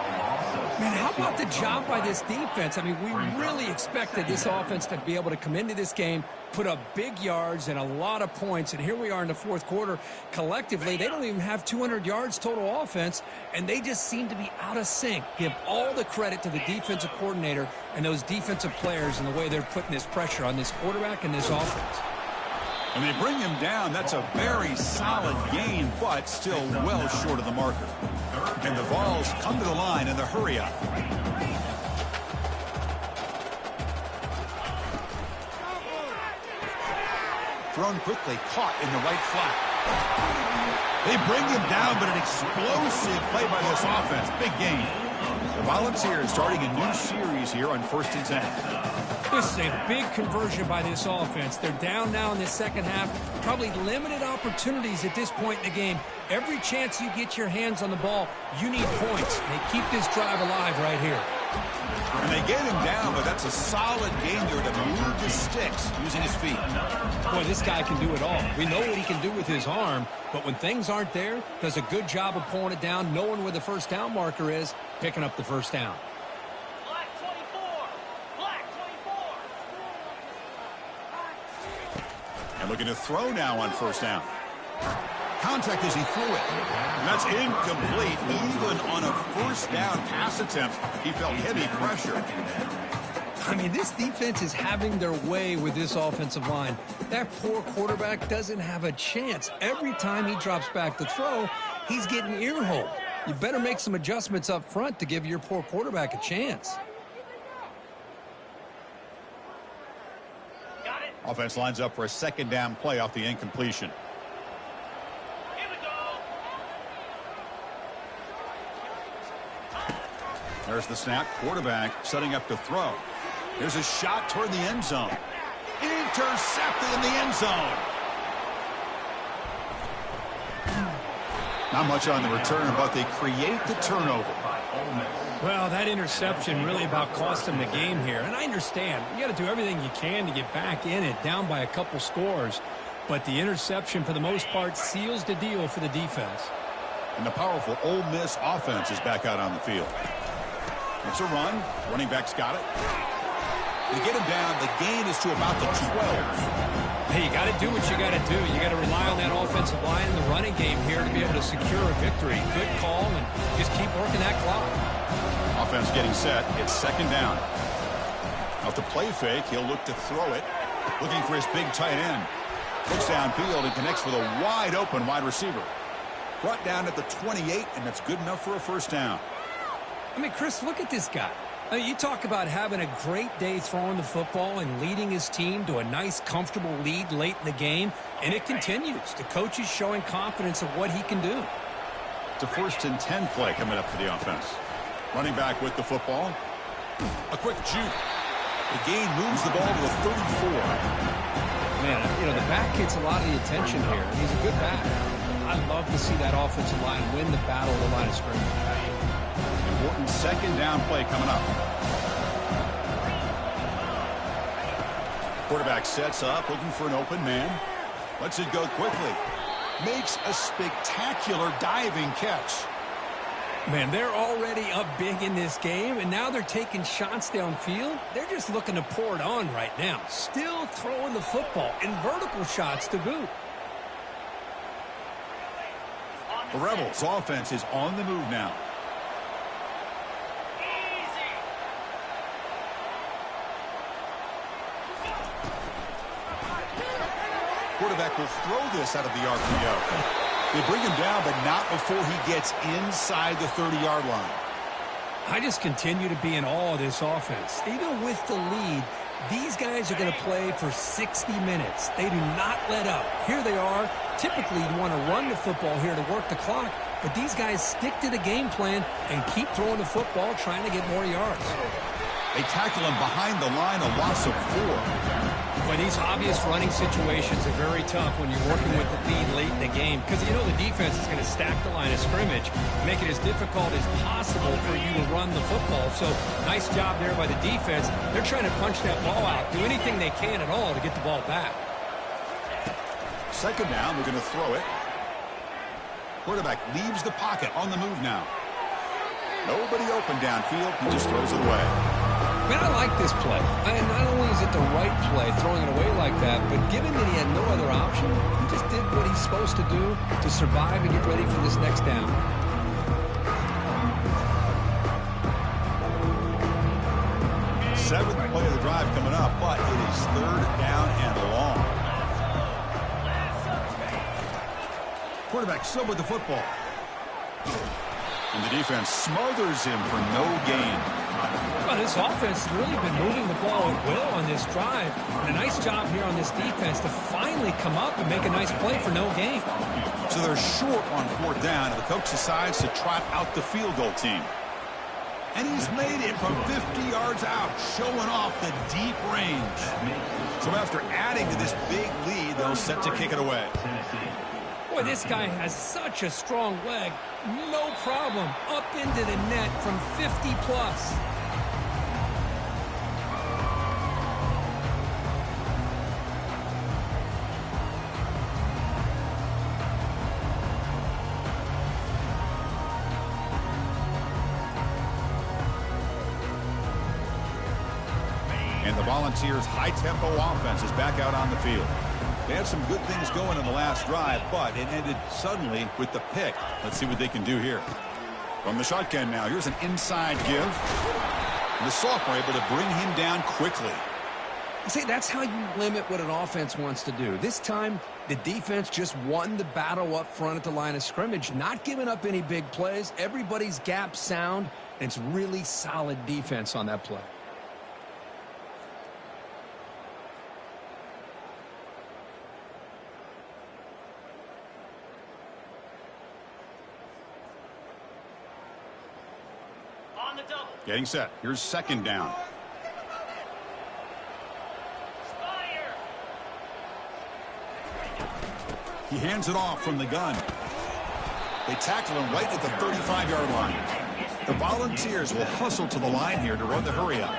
Man, how about the job by this defense? I mean, we really expected this offense to be able to come into this game, put up big yards and a lot of points, and here we are in the fourth quarter. Collectively, they don't even have 200 yards total offense, and they just seem to be out of sync. Give all the credit to the defensive coordinator and those defensive players and the way they're putting this pressure on this quarterback and this offense. And they bring him down. That's a very solid gain, but still well short of the marker. And the Vols come to the line in the hurry-up. Thrown quickly, caught in the right flat. They bring him down, but an explosive play by this offense. Big gain. The Volunteers starting a new series here on 1st and 10. This is a big conversion by this offense. They're down now in the second half. Probably limited opportunities at this point in the game. Every chance you get your hands on the ball, you need points. They keep this drive alive right here. And they get him down, but that's a solid game there to move the sticks using his feet. Boy, this guy can do it all. We know what he can do with his arm, but when things aren't there, does a good job of pulling it down, knowing where the first down marker is, picking up the first down. And looking to throw now on first down. Contact as he threw it. And that's incomplete. Even on a first down pass attempt, he felt heavy pressure. I mean, this defense is having their way with this offensive line. That poor quarterback doesn't have a chance. Every time he drops back to throw, he's getting ear-holed. You better make some adjustments up front to give your poor quarterback a chance. Offense lines up for a second down play off the incompletion. Here we go. There's the snap. Quarterback setting up to throw. There's a shot toward the end zone. Intercepted in the end zone. Not much on the return, but they create the turnover. Well, that interception really about cost them the game here. And I understand. You got to do everything you can to get back in it, down by a couple scores. But the interception, for the most part, seals the deal for the defense. And the powerful Ole Miss offense is back out on the field. It's a run. Running back's got it. They get him down. The gain is to about the 12. Hey, you got to do what you got to do. You got to rely on that offensive line in the running game here to be able to secure a victory. Good call, and just keep working that clock. Offense getting set. It's second down. Off the play fake, he'll look to throw it. Looking for his big tight end. Looks downfield and connects with a wide open wide receiver. Brought down at the 28, and that's good enough for a first down. I mean, Chris, look at this guy. I mean, you talk about having a great day throwing the football and leading his team to a nice, comfortable lead late in the game, and it continues. The coach is showing confidence of what he can do. It's a 1st and 10 play coming up for the offense. Running back with the football. A quick juke. The gain moves the ball to the 34. Man, you know, the back gets a lot of the attention here. He's a good back. I'd love to see that offensive line win the battle of the line of scrimmage. Important second down play coming up. Quarterback sets up, looking for an open man. Lets it go quickly. Makes a spectacular diving catch. Man, they're already up big in this game, and now they're taking shots downfield. They're just looking to pour it on right now. Still throwing the football, and vertical shots to boot. The Rebels' offense is on the move now. Quarterback will throw this out of the RPO. They bring him down, but not before he gets inside the 30-yard line. I just continue to be in awe of this offense. Even with the lead, these guys are going to play for 60 minutes. They do not let up. Here they are. Typically, you want to run the football here to work the clock, but these guys stick to the game plan and keep throwing the football, trying to get more yards. They tackle him behind the line, a loss of 4. Well, these obvious running situations are very tough when you're working with the lead late in the game because you know the defense is going to stack the line of scrimmage, make it as difficult as possible for you to run the football. So nice job there by the defense. They're trying to punch that ball out, do anything they can at all to get the ball back. Second down, they're going to throw it. Quarterback leaves the pocket on the move now. Nobody open downfield. He just throws it away. Man, I like this play. And not only is it the right play, throwing it away like that, but given that he had no other option, he just did what he's supposed to do to survive and get ready for this next down. Seventh play of the drive coming up, but it is third down and long. Quarterback still with the football. And the defense smothers him for no gain. Well, this offense has really been moving the ball at will on this drive. And a nice job here on this defense to finally come up and make a nice play for no gain. So they're short on fourth down, and the coach decides to trot out the field goal team. And he's made it from 50 yards out, showing off the deep range. So after adding to this big lead, they'll set to kick it away. Boy, this guy has such a strong leg. No problem. Up into the net from 50 plus. And the Volunteers' high-tempo offense is back out on the field. They had some good things going in the last drive, but it ended suddenly with the pick. Let's see what they can do here. From the shotgun now, here's an inside give. And the sophomore able to bring him down quickly. See, that's how you limit what an offense wants to do. This time, the defense just won the battle up front at the line of scrimmage, not giving up any big plays. Everybody's gap sound, and it's really solid defense on that play. Getting set. Here's second down. He hands it off from the gun. They tackle him right at the 35-yard line. The Volunteers will hustle to the line here to run the hurry up.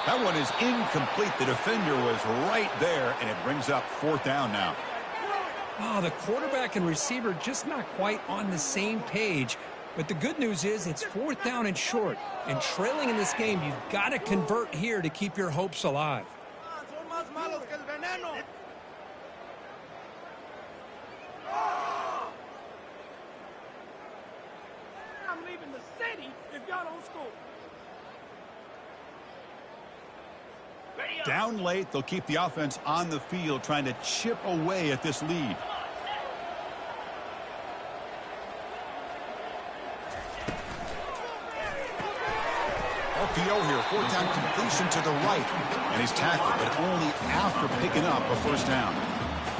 That one is incomplete. The defender was right there, and it brings up fourth down now. Oh, the quarterback and receiver just not quite on the same page. But the good news is it's fourth down and short. And trailing in this game, you've got to convert here to keep your hopes alive. I'm leaving the city if y'all don't score. Down late, they'll keep the offense on the field trying to chip away at this lead. RPO here, fourth down completion to the right. And he's tackled, but only after picking up a first down.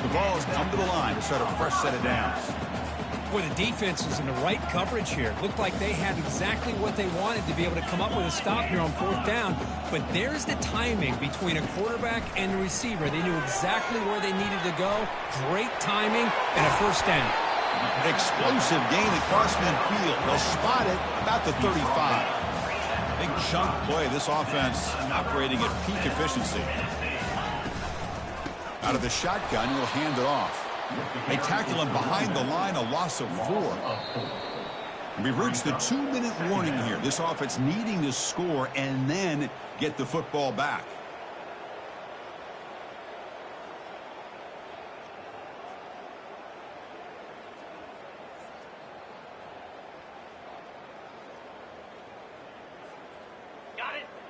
The ball has come to the line to start a fresh set of downs. Boy, the defense is in the right coverage here. Looked like they had exactly what they wanted to be able to come up with a stop here on 4th down. But there's the timing between a quarterback and the receiver. They knew exactly where they needed to go. Great timing and a 1st down. Explosive gain across midfield. They'll spot it about the 35. Big chunk play. This offense operating at peak efficiency. Out of the shotgun, he'll hand it off. They tackle him behind the line, a loss of 4. We've reached the 2-minute warning here. This offense needing to score and then get the football back.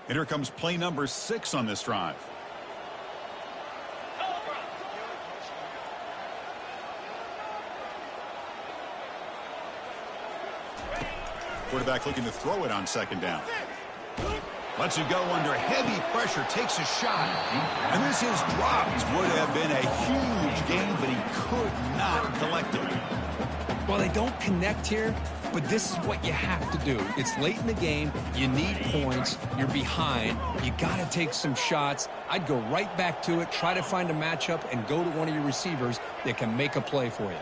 And here comes play number 6 on this drive. Quarterback looking to throw it on 2nd down. Lets it go under heavy pressure, takes a shot. And this is dropped. Would have been a huge gain, but he could not collect it. Well, they don't connect here, but this is what you have to do. It's late in the game. You need points. You're behind. You got to take some shots. I'd go right back to it, try to find a matchup, and go to one of your receivers that can make a play for you.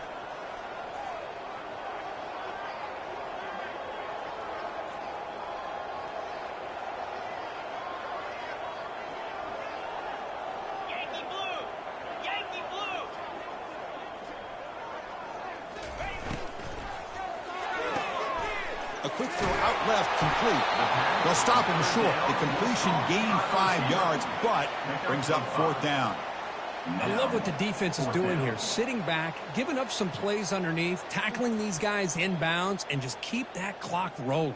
A quick throw out left, complete. They'll stop him short. The completion gained 5 yards, but brings up 4th down. I love what the defense is doing here. Sitting back, giving up some plays underneath, tackling these guys inbounds, and just keep that clock rolling.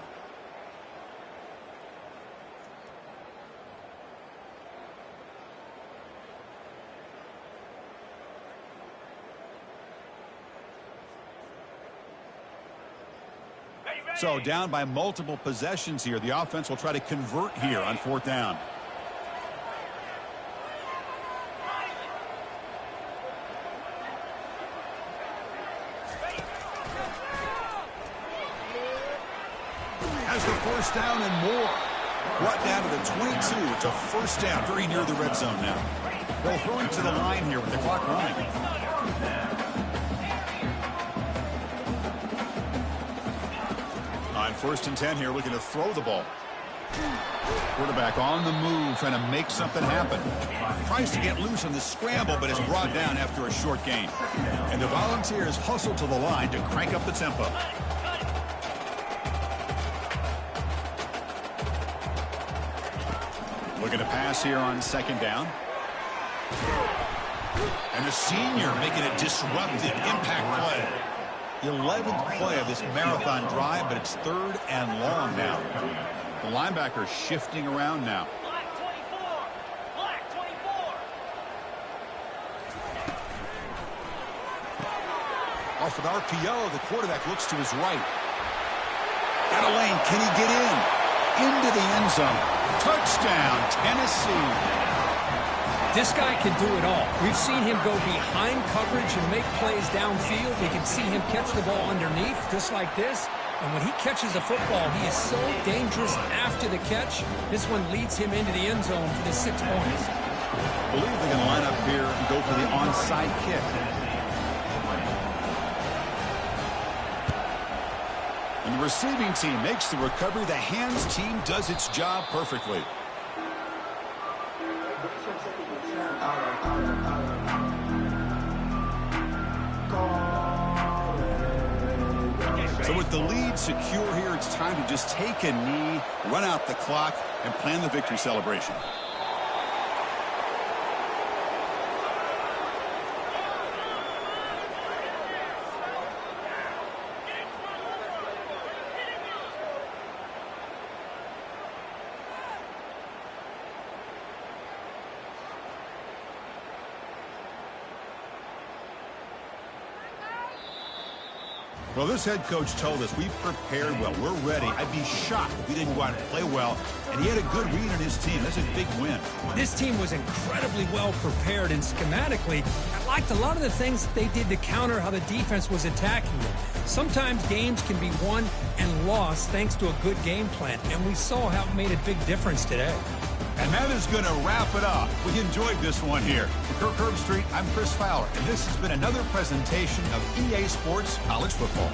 So down by multiple possessions here. The offense will try to convert here on 4th down. Has the 1st down and more. Brought down to the 22. It's a 1st down, very near the red zone now. They'll hurry to the line here with the clock running. On 1st and 10 here, looking to throw the ball. Quarterback on the move, trying to make something happen. Tries to get loose on the scramble, but is brought down after a short gain. And the Volunteers hustle to the line to crank up the tempo. Looking to pass here on 2nd down. And the senior making a disruptive impact play. 11th play of this marathon drive, but it's 3rd and long now. The linebacker shifting around now. Off an RPO, the quarterback looks to his right. Got a lane. Can he get in? Into the end zone. Touchdown, Tennessee. This guy can do it all. We've seen him go behind coverage and make plays downfield. We can see him catch the ball underneath, just like this. And when he catches the football, he is so dangerous after the catch. This one leads him into the end zone for the 6 points. I believe they're going to line up here and go for the onside kick. And the receiving team makes the recovery. The hands team does its job perfectly. So with the lead secure here, it's time to just take a knee, run out the clock, and plan the victory celebration. Well, this head coach told us we prepared well. We're ready. I'd be shocked if we didn't go out and play well. And he had a good read on his team. That's a big win. This team was incredibly well prepared, and schematically, I liked a lot of the things they did to counter how the defense was attacking them. Sometimes games can be won and lost thanks to a good game plan, and we saw how it made a big difference today. And that is going to wrap it up. We enjoyed this one here. For Kirk Herbstreit, I'm Chris Fowler, and this has been another presentation of EA Sports College Football.